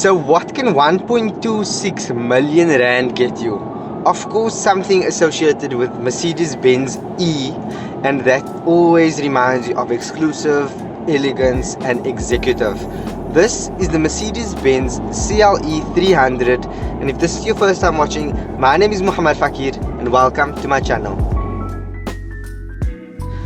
So what can 1.26 million rand get you? Of course, something associated with Mercedes-Benz E, and that always reminds you of exclusive, elegance and executive. This is the Mercedes-Benz CLE 300, and if this is your first time watching, my name is Fakier and welcome to my channel.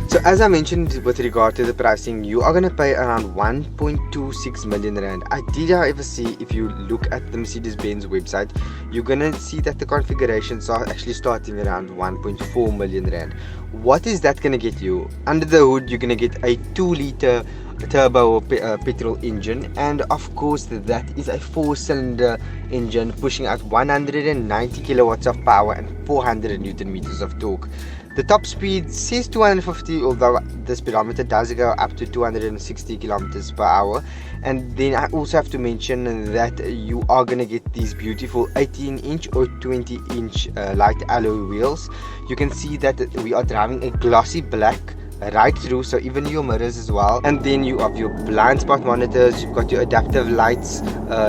So as I mentioned with regard to the pricing, you are going to pay around 1.26 million rand. I did however see, if you look at the Mercedes-Benz website, you're going to see that the configurations are actually starting around 1.4 million rand. What is that going to get you? Under the hood, you're going to get a 2-liter turbo petrol engine, and of course that is a 4-cylinder engine pushing out 190 kilowatts of power and 400 newton meters of torque. The top speed says 250, although the speedometer does go up to 260 kilometers per hour. And then I also have to mention that you are going to get these beautiful 18-inch or 20-inch light alloy wheels. You can see that we are driving a glossy black right through, so even your mirrors as well. And then you have your blind spot monitors, you've got your adaptive lights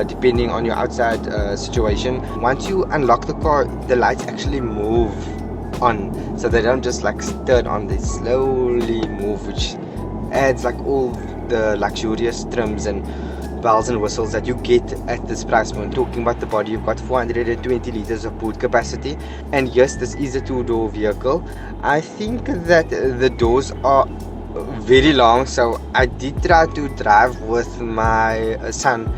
depending on your outside situation. Once you unlock the car, the lights actually move on, so they don't just like turn on, they slowly move, which adds like all the luxurious trims and bells and whistles that you get at this price point. Talking about the body, you've got 420 liters of boot capacity, and yes, this is a 2-door vehicle. I think that the doors are very long, so I did try to drive with my son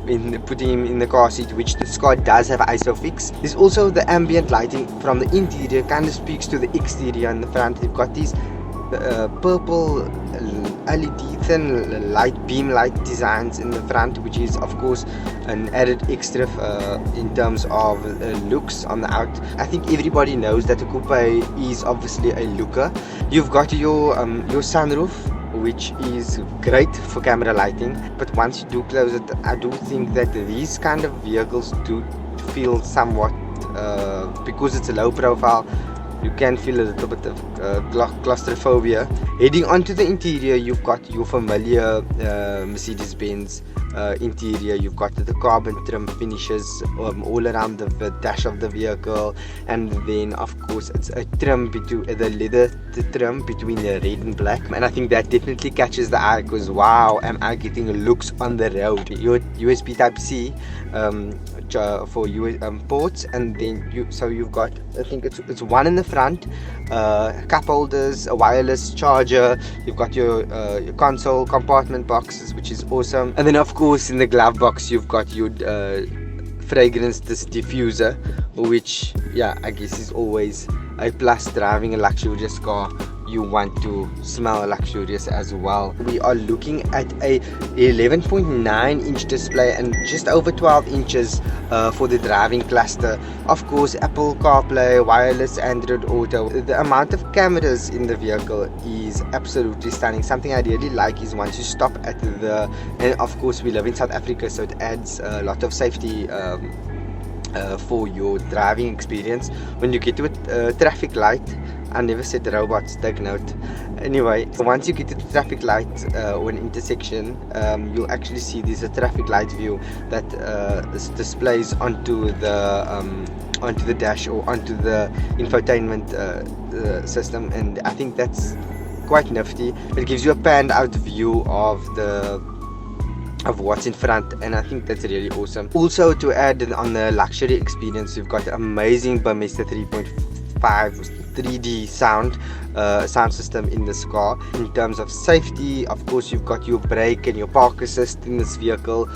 in putting him in the car seat, which this car does have ISOFIX. There's also the ambient lighting from the interior, kind of speaks to the exterior. In the front, you've got these purple LED thin light beam light designs in the front, which is of course an added extra in terms of looks on the out. I think everybody knows that the Coupe is obviously a looker. You've got your sunroof, which is great for camera lighting, but once you do close it, I do think that these kind of vehicles do feel somewhat because it's a low profile, you can feel a little bit of claustrophobia. Heading onto the interior, you've got your familiar Mercedes-Benz interior. You've got the carbon trim finishes all around the dash of the vehicle, and then of course it's a trim between the leather trim between the red and black, and I think that definitely catches the eye, because wow, am I getting looks on the road. Your USB Type-C for ports, and then you've got, I think it's one in the front, cup holders, a wireless charger. You've got your console compartment boxes, which is awesome, and then of course in the glove box you've got your fragrance diffuser, which I guess is always a plus. Driving a luxurious car, you want to smell luxurious as well. We are looking at a 11.9 inch display and just over 12 inches for the driving cluster. Of course, Apple CarPlay, wireless Android Auto. The amount of cameras in the vehicle is absolutely stunning. Something I really like is once you stop at and of course we live in South Africa, so it adds a lot of safety for your driving experience. When you get to a traffic light, I never said robots, take note. Anyway, once you get to the traffic light or an intersection, you'll actually see there's a traffic light view that displays onto the dash or onto the infotainment system, and I think that's quite nifty. It gives you a panned out view of what's in front, and I think that's really awesome. Also, to add on the luxury experience, you've got amazing Burmester 3.5 3D sound system in this car. In terms of safety, of course, you've got your brake and your park assist in this vehicle,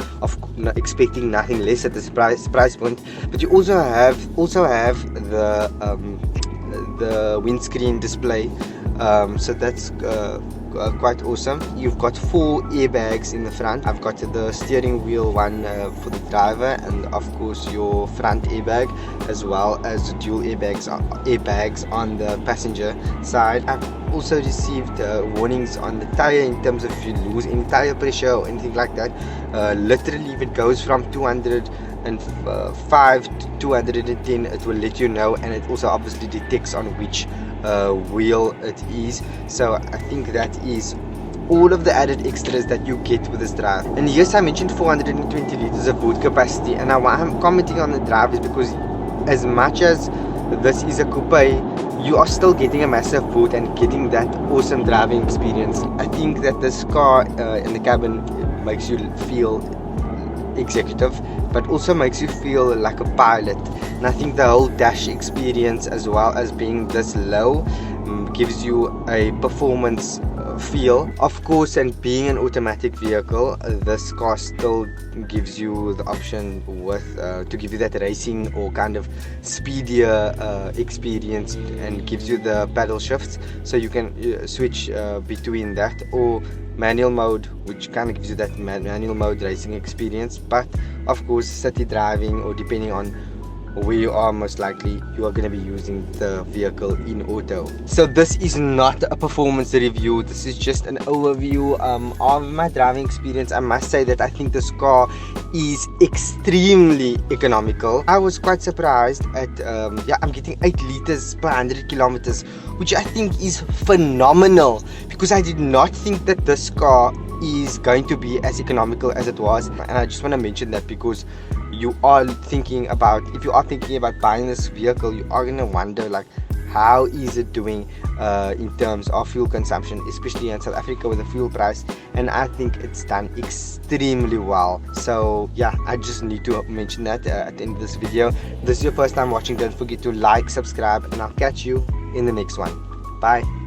expecting nothing less at this price point. But you also have the windscreen display, so that's quite awesome. You've got 4 airbags in the front. I've got the steering wheel one for the driver, and of course your front airbag, as well as the dual airbags on the passenger side. I've also received warnings on the tire in terms of if you lose any tire pressure or anything like that. Literally, if it goes from 205 to 210, it will let you know, and it also obviously detects on which wheel it is. So I think that is all of the added extras that you get with this drive. And yes, I mentioned 420 liters of boot capacity, and why I'm commenting on the drive is because as much as this is a coupe, you are still getting a massive boot and getting that awesome driving experience. I think that this car in the cabin makes you feel executive, but also makes you feel like a pilot. And I think the whole dash experience, as well as being this low, gives you a performance feel. Of course, and being an automatic vehicle, this car still gives you the option with to give you that racing or kind of speedier experience, and gives you the paddle shifts, so you can switch between that or manual mode, which kind of gives you that manual mode racing experience. But of course, city driving, or depending on where you are, most likely you are going to be using the vehicle in auto. So this is not a performance review, this is just an overview of my driving experience. I must say that I think this car is extremely economical. I was quite surprised at yeah, I'm getting 8 liters per 100 kilometers, which I think is phenomenal, because I did not think that this car is going to be as economical as it was. And I just want to mention that, because you are thinking about, if you are thinking about buying this vehicle, you are going to wonder like, how is it doing in terms of fuel consumption, especially in South Africa with the fuel price. And I think it's done extremely well. So yeah, I just need to mention that at the end of this video. If this is your first time watching, don't forget to like, subscribe, and I'll catch you in the next one. Bye.